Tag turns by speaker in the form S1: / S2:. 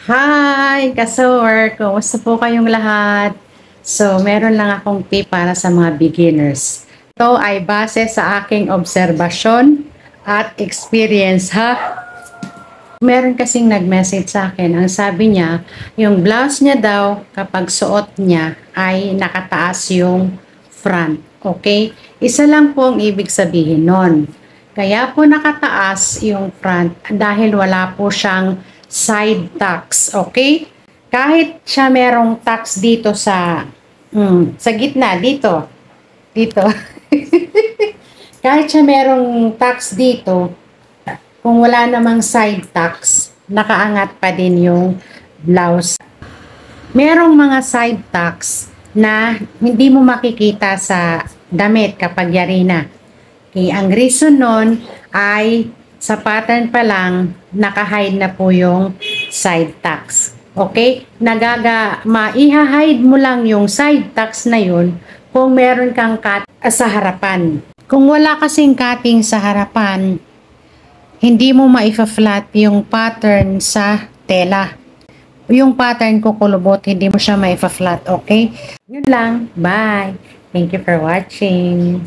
S1: Hi, ka-sewers! Kumusta po kayong lahat? So, meron lang akong tip para sa mga beginners. Ito ay base sa aking obserbasyon at experience, ha? Meron kasing nag-message sa akin. Ang sabi niya, yung blouse niya daw, kapag suot niya, ay nakataas yung front. Okay? Isa lang po ang ibig sabihin nun. Kaya po nakataas yung front dahil wala po siyang side tucks. Okay? Kahit siya merong tucks dito sa gitna, dito. Kahit siya merong tucks dito, kung wala namang side tucks, nakaangat pa din yung blouse. Merong mga side tucks na hindi mo makikita sa damit kapag yari na. Okay, ang reason nun ay sa pattern pa lang, naka-hide na po yung side tucks. Okay? Maiha-hide mo lang yung side tucks na yun kung meron kang cut sa harapan. Kung wala kasing cutting sa harapan, hindi mo maifa-flat yung pattern sa tela. Yung pattern ko kulubot, hindi mo siya maifa-flat, okay? Yun lang. Bye! Thank you for watching.